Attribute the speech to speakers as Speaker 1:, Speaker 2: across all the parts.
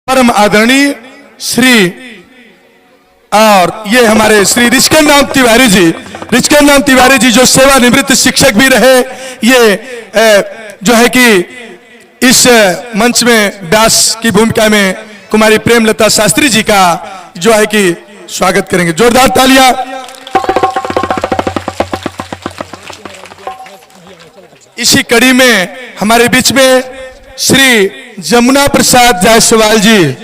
Speaker 1: परम आदरणीय श्री और ये हमारे श्री रिचकन राम तिवारी जी जो सेवानिवृत्त शिक्षक भी रहे, ये जो है कि इस मंच में व्यास की भूमिका में कुमारी प्रेमलता शास्त्री जी का जो है कि स्वागत करेंगे। जोरदार तालियां। इसी कड़ी में हमारे बीच में श्री जमुना प्रसाद जायसवाल जी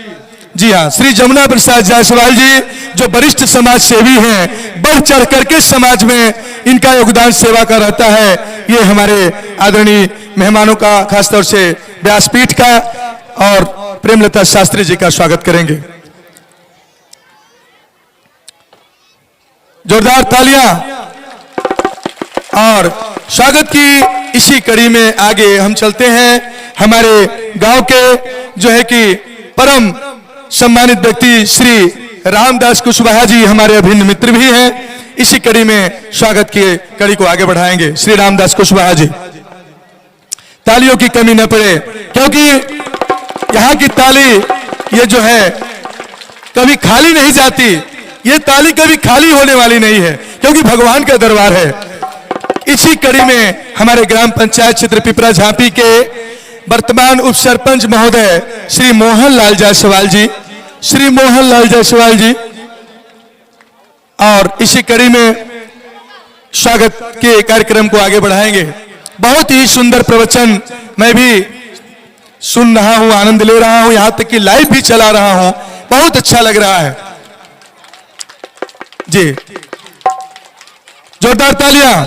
Speaker 1: हाँ, श्री जमुना प्रसाद जायसवाल जी जो वरिष्ठ समाज सेवी हैं, बढ़ चढ़ करके समाज में इनका योगदान सेवा का रहता है। ये हमारे आदरणीय मेहमानों का खासतौर से व्यासपीठ का और प्रेमलता शास्त्री जी का स्वागत करेंगे। जोरदार तालियां। और स्वागत की इसी कड़ी में आगे हम चलते हैं। हमारे गांव के जो है कि परम सम्मानित व्यक्ति श्री रामदास कुशवाहा जी हमारे अभिन्न मित्र भी हैं। इसी कड़ी में स्वागत की कड़ी को आगे बढ़ाएंगे श्री रामदास कुशवाहा जी। तालियों की कमी न पड़े, क्योंकि यहाँ की ताली ये जो है कभी खाली नहीं जाती। ये ताली कभी खाली होने वाली नहीं है, क्योंकि भगवान का दरबार है। इसी कड़ी में हमारे ग्राम पंचायत क्षेत्र पिपरा झांपी के वर्तमान उप सरपंच महोदय श्री मोहन लाल जायसवाल जी और इसी कड़ी में स्वागत के कार्यक्रम को आगे बढ़ाएंगे। बहुत ही सुंदर प्रवचन मैं भी सुन रहा हूं, आनंद ले रहा हूं, यहां तक कि लाइव भी चला रहा हूं। बहुत अच्छा लग रहा है जी। जोरदार तालियां।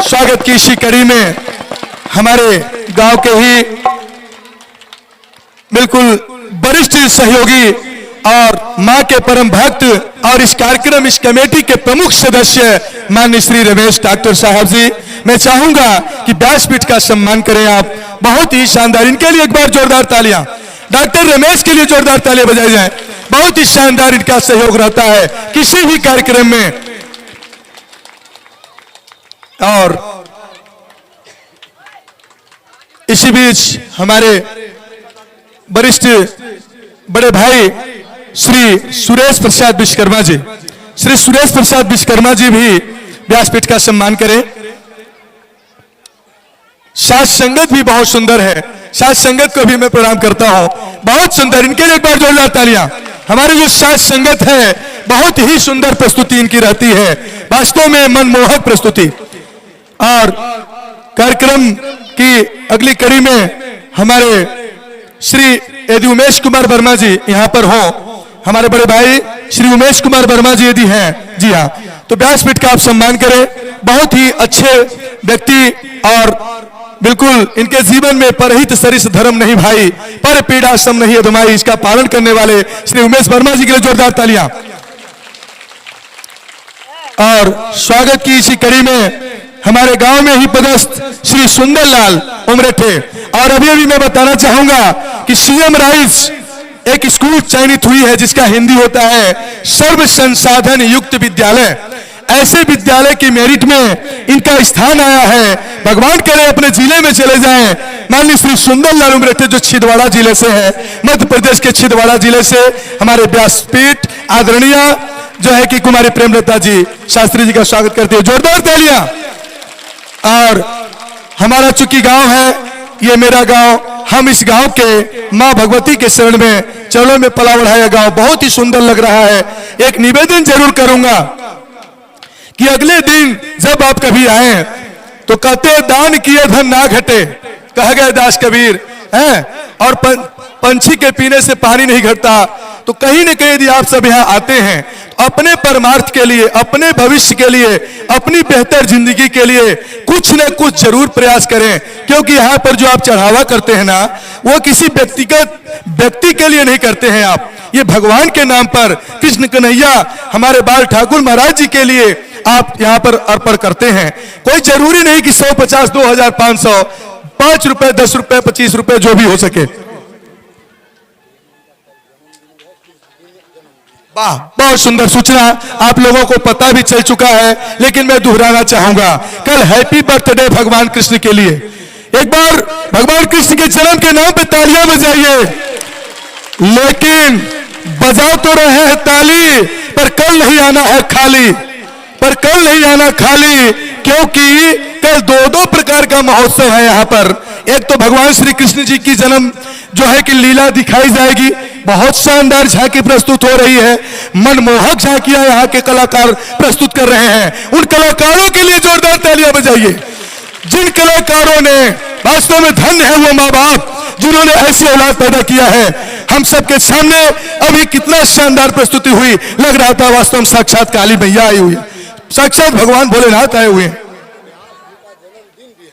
Speaker 1: स्वागत की इसी कड़ी में हमारे गांव के ही बिल्कुल वरिष्ठ सहयोगी और मां के परम भक्त और इस कार्यक्रम इस कमेटी के प्रमुख सदस्य माननीय श्री रमेश डॉक्टर साहब जी, मैं चाहूंगा कि व्यासपीठ का सम्मान करें आप। बहुत ही शानदार, इनके लिए एक बार जोरदार तालियां। डॉक्टर रमेश के लिए जोरदार तालियां बजाई जाएं। बहुत ही शानदार इनका सहयोग रहता है किसी भी कार्यक्रम में। और इसी बीच हमारे वरिष्ठ बड़े भाई श्री सुरेश प्रसाद विश्वकर्मा जी भी व्यासपीठ का सम्मान करें। साथ संगत भी बहुत सुंदर है, साथ संगत को भी मैं प्रणाम करता हूं। बहुत सुंदर, इनके लिए एक बार जोरदार तालियां। हमारी जो साथ संगत है बहुत ही सुंदर प्रस्तुति इनकी रहती है, वास्तव में मनमोहक प्रस्तुति। और कार्यक्रम की अगली कड़ी में हमारे श्री यदि उमेश कुमार वर्मा जी यहां पर हो, हमारे बड़े भाई श्री उमेश कुमार वर्मा जी यदि हैं, जी हाँ, तो व्यासपीठ का आप सम्मान करें। बहुत ही अच्छे व्यक्ति और बिल्कुल इनके जीवन में परहित सरिस धर्म नहीं भाई, पर पीड़ा सम नहीं अधमाई, इसका पालन करने वाले श्री उमेश वर्मा जी के लिए जोरदार तालियां। और स्वागत की इसी कड़ी में हमारे गांव में ही पदस्थ श्री सुंदरलाल उमरेठे। और अभी मैं बताना चाहूंगा कि सीएम राइज एक स्कूल चयनित हुई है जिसका हिंदी होता है सर्व संसाधन युक्त विद्यालय। ऐसे विद्यालय की मेरिट में इनका स्थान आया है। भगवान करे अपने जिले में चले जाएं। माननीय श्री सुंदरलाल उमरेठे जो छिंदवाड़ा जिले से है, मध्य प्रदेश के छिंदवाड़ा जिले से, हमारे व्यासपीठ आदरणीय जो है कि कुमारी प्रेमलता जी शास्त्री जी का स्वागत करते हैं। जोरदार तालियां। और हमारा चूंकि गांव है, ये मेरा गांव, हम इस गांव के मां भगवती के शरण में चरणों में पला बढ़ाया गांव बहुत ही सुंदर लग रहा है। एक निवेदन जरूर करूंगा कि अगले दिन जब आप कभी आए तो कहते दान किए धन ना घटे, कह गए दास कबीर हैं। और पंछी के पीने से पानी नहीं घटता। तो कहीं न कहीं यदि आप सब यहाँ आते हैं अपने परमार्थ के लिए, अपने भविष्य के लिए, अपनी बेहतर जिंदगी के लिए कुछ न कुछ जरूर प्रयास करें। क्योंकि यहाँ पर जो आप चढ़ावा करते हैं ना, वो किसी व्यक्ति के लिए नहीं करते हैं आप, ये भगवान के नाम पर कृष्ण कन्हैया हमारे बाल ठाकुर महाराज जी के लिए आप यहाँ पर अर्पण करते हैं। कोई जरूरी नहीं कि 100, 50, 2000, 500, 5 रुपए, 10 रुपए, 25 रुपए जो भी हो सके। वाह, बहुत सुंदर सूचना, आप लोगों को पता भी चल चुका है, लेकिन मैं दोहराना चाहूंगा। कल हैप्पी बर्थडे भगवान कृष्ण के लिए। एक बार भगवान कृष्ण के जन्म के नाम पे तालियां बजाइए। लेकिन बजा तो रहे हैं ताली, पर कल नहीं आना है खाली, पर कल नहीं आना खाली, क्योंकि कल दो दो प्रकार का महोत्सव है यहाँ पर। एक तो भगवान श्री कृष्ण जी की जन्म जो है कि लीला दिखाई जाएगी, बहुत शानदार झांकी प्रस्तुत हो रही है, मनमोहक झांकियां यहाँ के कलाकार प्रस्तुत कर रहे हैं। उन कलाकारों के लिए जोरदार तालियां बजाइए, जिन कलाकारों ने वास्तव में धन्य है वो माँ बाप जिन्होंने ऐसी औलाद पैदा किया है। हम सबके सामने अभी कितना शानदार प्रस्तुति हुई, लग रहा था वास्तव में साक्षात काली मैया आई हुई है, साक्षात भगवान भोलेनाथ आए हुए हैं।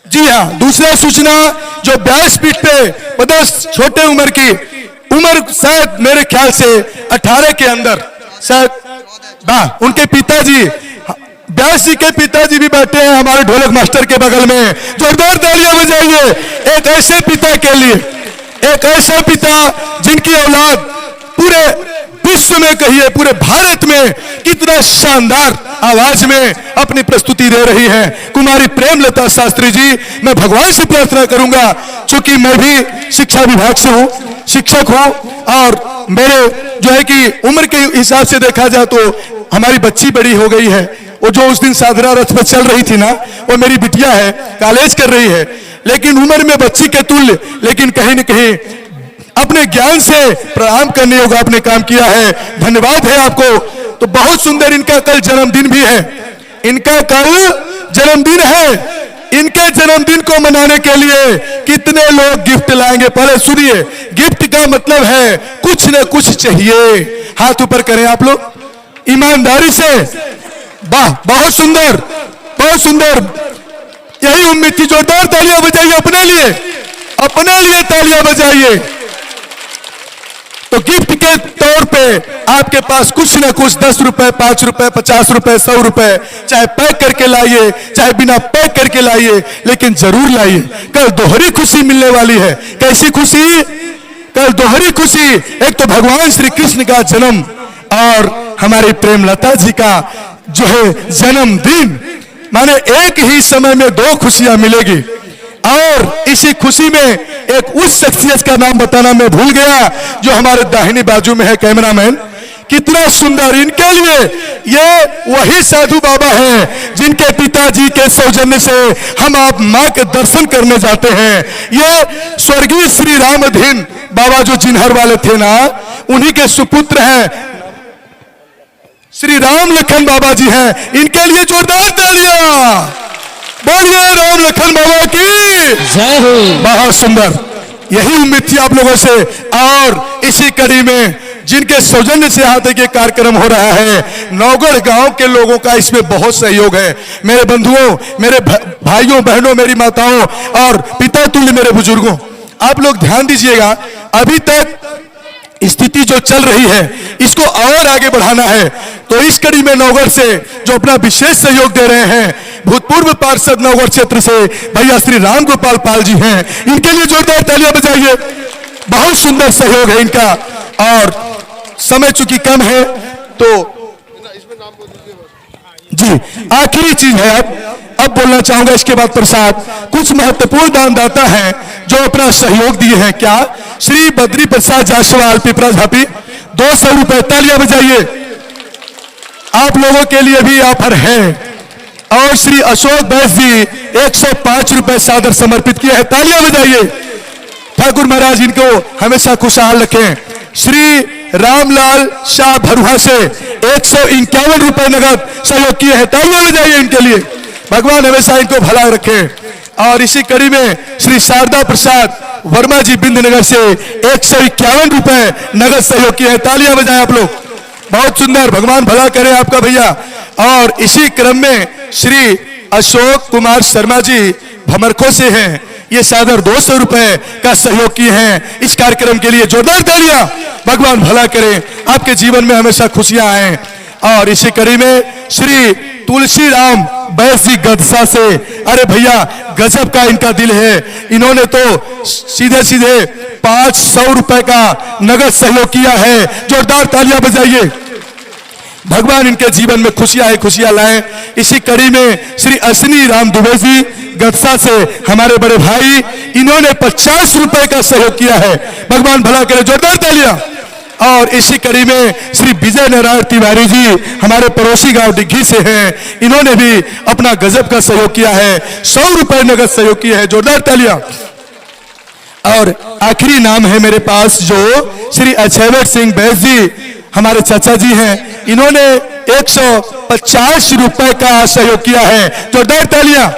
Speaker 1: जी हाँ, दूसरा सूचना जो व्यासपीठ पे पदस्थ छोटे उम्र की उम्र शायद मेरे ख्याल से 18 के अंदर शायद उनके पिताजी व्यास जी के पिताजी भी बैठे हैं हमारे ढोलक मास्टर के बगल में, जोरदार तालियां बजाइए एक ऐसे पिता के लिए, एक ऐसा पिता जिनकी औलाद पूरे विश्व में कहिए पूरे भारत में कितना शानदार आवाज में अपनी प्रस्तुति दे रही है, कुमारी प्रेमलता शास्त्री जी। मैं भगवान से प्रार्थना करूंगा, क्योंकि मैं भी शिक्षा विभाग से हूं, शिक्षक हूं, और मेरे जो है कि उम्र के हिसाब से देखा जाए तो हमारी बच्ची बड़ी हो गई है। वो जो उस दिन साधना रथ पर चल रही थी ना, वो मेरी बिटिया है, कॉलेज कर रही है, लेकिन उम्र में बच्ची के तुल्य, लेकिन कहीं न कहीं अपने ज्ञान से प्रणाम करने योग्य आपने काम किया है, धन्यवाद है आपको। तो बहुत सुंदर इनका कल जन्मदिन भी है, इनका कल जन्मदिन है। इनके जन्मदिन को मनाने के लिए कितने लोग गिफ्ट लाएंगे, पहले सुनिए। गिफ्ट का मतलब है कुछ न कुछ चाहिए। हाथ ऊपर करें आप लोग ईमानदारी से। वाह, बहुत सुंदर, बहुत सुंदर, यही उम्मीद थी। जोरदार तालियां बजाइए अपने लिए, अपने लिए तालियां बजाइए। तो गिफ्ट के तौर पे आपके पास कुछ ना कुछ 10 रुपए, 5 रुपए, 50 रुपए, 100 रुपए, चाहे पैक करके लाइए, चाहे बिना पैक करके लाइए, लेकिन जरूर लाइए। कल दोहरी खुशी मिलने वाली है। कैसी खुशी? कल दोहरी खुशी। एक तो भगवान श्री कृष्ण का जन्म और हमारी प्रेमलता जी का जो है जन्मदिन, माने एक ही समय में दो खुशियां मिलेगी। और इसी खुशी में एक उस शख्सियत का नाम बताना मैं भूल गया जो हमारे दाहिनी बाजू में है, कैमरामैन। कितना सुंदर, इनके लिए ये वही साधु बाबा हैं जिनके पिताजी के सौजन्य से हम आप मां के दर्शन करने जाते हैं। ये स्वर्गीय श्री रामधीन बाबा जो जिन्हर वाले थे ना, उन्हीं के सुपुत्र हैं, श्री राम लखन बाबा जी हैं। इनके लिए जोरदार तालियां, बोलिए राम लखन बाबा की जय हो। बहुत सुंदर, यही उम्मीद थी आप लोगों से। और इसी कड़ी में जिनके सौजन्य से यहाँ तक ये कार्यक्रम हो रहा है, नौगढ़ गांव के लोगों का इसमें बहुत सहयोग है। मेरे बंधुओं, मेरे भाइयों बहनों, मेरी माताओं और पिता तुल्य मेरे बुजुर्गों, आप लोग ध्यान दीजिएगा। अभी तक स्थिति जो चल रही है इसको और आगे बढ़ाना है। तो इस कड़ी में नौगढ़ से जो अपना विशेष सहयोग दे रहे हैं, भूतपूर्व पार्षद नौगढ़ क्षेत्र से भैया श्री राम गोपाल पाल जी हैं, इनके लिए जोरदार तालियां बजाइए। बहुत सुंदर सहयोग है इनका। और समय चूंकि कम है तो जी आखिरी चीज है, अब बोलना चाहूंगा। इसके बाद प्रसाद, कुछ महत्वपूर्ण दानदाता हैं जो अपना सहयोग दिए हैं। क्या? श्री बद्री प्रसाद जायसवाल पिपरा झापी 200 रुपए, तालियां बजाइए। आप लोगों के लिए भी ऑफर है। और श्री अशोक बैस जी 105 रुपए सादर समर्पित किए हैं, तालियां बजाइए। ठाकुर महाराज इनको हमेशा खुशहाल रखें। श्री रामलाल शाह भरुहा से 151 रुपए नगद सहयोग किए हैं, तालियां बजाइए इनके लिए। भगवान हमेशा इनको भला रखे। और इसी कड़ी में श्री शारदा प्रसाद वर्मा जी बिंदनगर से 151 रुपए नगद सहयोग किए हैं, तालियां बजाएं आप लोग। बहुत सुंदर, भगवान भला करे आपका भैया। और इसी क्रम में श्री अशोक कुमार शर्मा जी भमरखो से हैं, ये सादर 200 रुपए का सहयोग किए हैं इस कार्यक्रम के लिए। जोरदार तालियां। भगवान भला करे, आपके जीवन में हमेशा खुशियां आए। और इसी कड़ी में श्री तुलसी राम बैस जी गदसा से, अरे भैया गजब का इनका दिल है। इन्होंने तो सीधे सीधे 500 रुपए का नगद सहयोग किया है, जोरदार तालियां बजाइए। भगवान इनके जीवन में खुशियां है, खुशियां लाएं। इसी कड़ी में श्री अश्विनी राम दुबे जी गदसा से हमारे बड़े भाई, इन्होंने 50 रुपए का सहयोग किया है। भगवान भला करे, जोरदार तालियां। और इसी कड़ी में श्री विजय नारायण तिवारी जी हमारे पड़ोसी गांव डिग्गी से हैं, इन्होंने भी अपना गजब का सहयोग किया है, 100 रुपए नगद सहयोग किया है, जोरदार तालियां। और आखिरी नाम है मेरे पास जो श्री अक्षयवर सिंह बैस जी हमारे चाचा जी हैं, इन्होंने 150 रुपए का सहयोग किया है, जोरदार तालियां।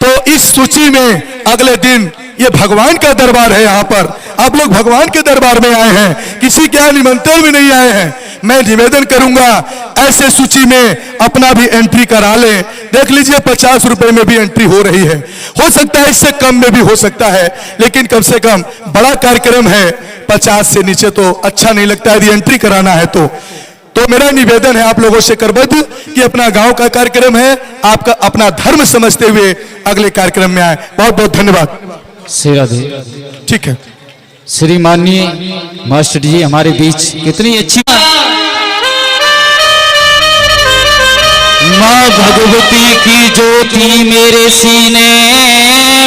Speaker 1: तो इस सूची में अगले दिन ये भगवान का दरबार है, यहाँ पर आप लोग भगवान के दरबार में आए हैं, किसी के निमंत्रण में नहीं आए हैं। मैं निवेदन करूंगा ऐसे सूची में अपना भी एंट्री करा लें। देख लीजिए 50 रुपए में भी एंट्री हो रही है, हो सकता है इससे कम में भी हो सकता है, लेकिन कम से कम बड़ा कार्यक्रम है, 50 से नीचे तो अच्छा नहीं लगता यदि एंट्री कराना है तो मेरा निवेदन है आप लोगों से करबद्ध कि अपना गांव का कार्यक्रम है, आपका अपना धर्म समझते हुए अगले कार्यक्रम में आए। बहुत बहुत धन्यवाद।
Speaker 2: श्री राधे।
Speaker 1: ठीक है,
Speaker 2: श्री माननीय मास्टर जी हमारे बीच कितनी अच्छी माँ भगवती की ज्योति मेरे सीने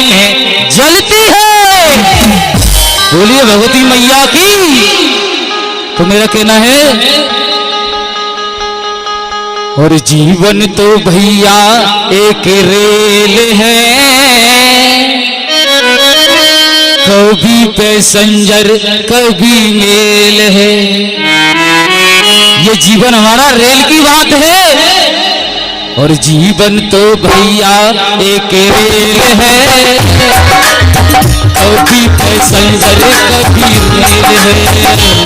Speaker 2: में जलती है, बोलिए भगवती मैया की। तो मेरा कहना है और जीवन तो भैया एक रेल है, कभी पैसेंजर कभी मेल है। ये जीवन हमारा रेल की बात है और जीवन तो भैया एक रेल है, कभी पैसेंजर कभी मेल है।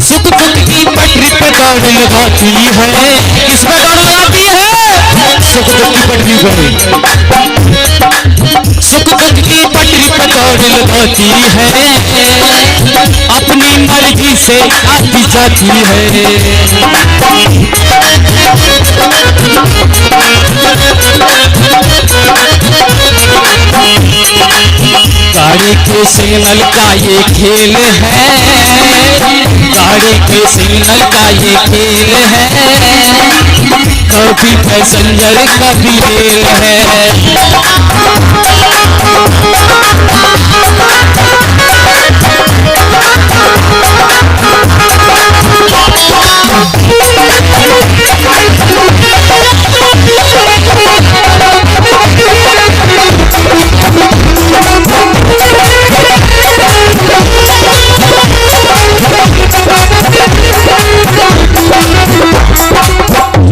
Speaker 2: सुख दुख की पटरी पे दौड़ लगाती है, किस पे दौड़ लगाती है? सुख दुख की पटरी पे, सुख दुख की पटरी पे दौड़ लगाती है, अपनी मर्जी से आती जाती है। गाड़ी के सिग्नल का ये खेल है, गाड़ी के सिग्नल का ये खेल है, कभी पैसेंजर कभी रेल है।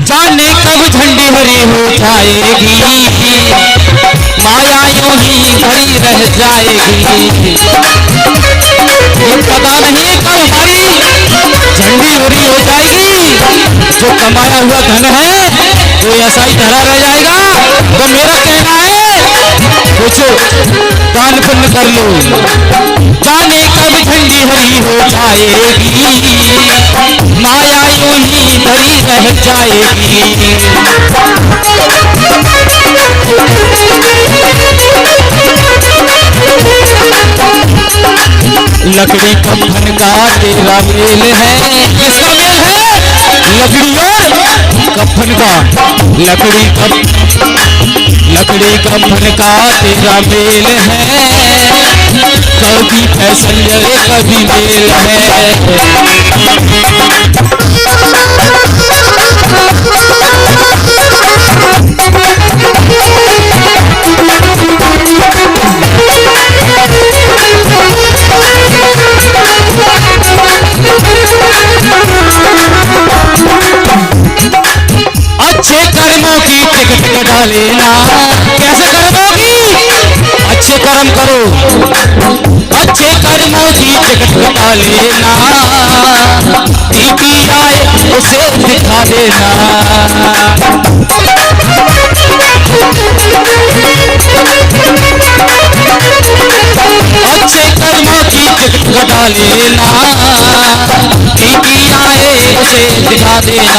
Speaker 2: जाने कब झंडी हरी हो जाएगी, माया यूं ही भरी रह जाएगी। पता नहीं कब हमारी झंडी हरी हो जाएगी, जो कमाया हुआ धन है वो ऐसा ही धरा रह जाएगा। तो मेरा कहना है कुछ दान पुण्य कर लो। जाने कब झंडी हरी हो जाएगी, माया यूं ही भरी रह जाएगी। लकड़ी कफन का तेरा मेल है, किसका मेल है? लकड़ी और कफन का, लकड़ी कफन का तेरा मेल है, कभी पैसेंजर कभी मेल है। अच्छे कर्मों की टिकट कटा लेना, कैसे कर्मों की? अच्छे कर्म करो, अच्छे कर्मों की टिकट कटा लेना, टीपी आए उसे दिखा देना। अच्छे कर्मों की टिकट कटा लेना, टीपी आए से दिखा देना।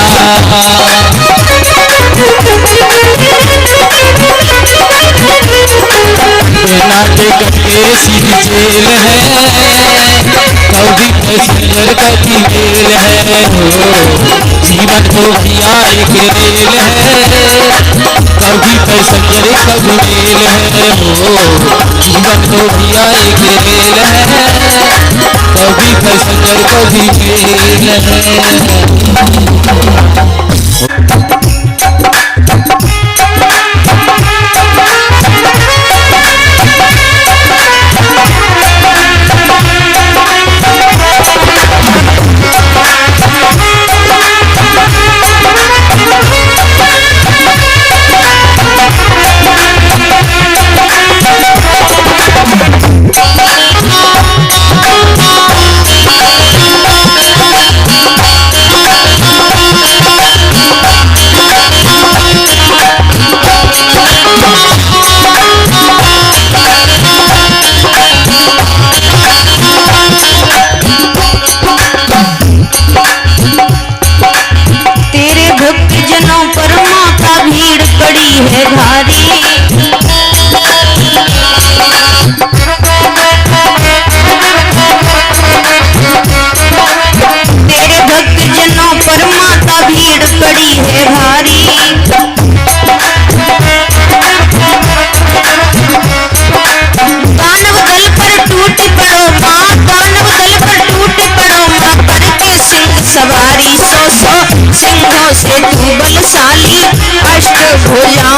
Speaker 2: बिना टिकट के सीधी जेल है, कभी पैसेंजर कभी मेल है। जीवन तो भैया एक रेल है, कभी पैसेंजर कभी मेल है। जीवन तो भैया एक रेल है, कभी पैसेंजर कभी मेल है।
Speaker 3: है भारी, तेरे भक्त जनों पर माता भीड़ पड़ी है भारी। दानव दल पर टूट पड़ो माँ, दानव दल पर टूट पड़ो माँ, करके सिंह सवारी। 100 सिंहों से तू बलशाली, अष्टभुजा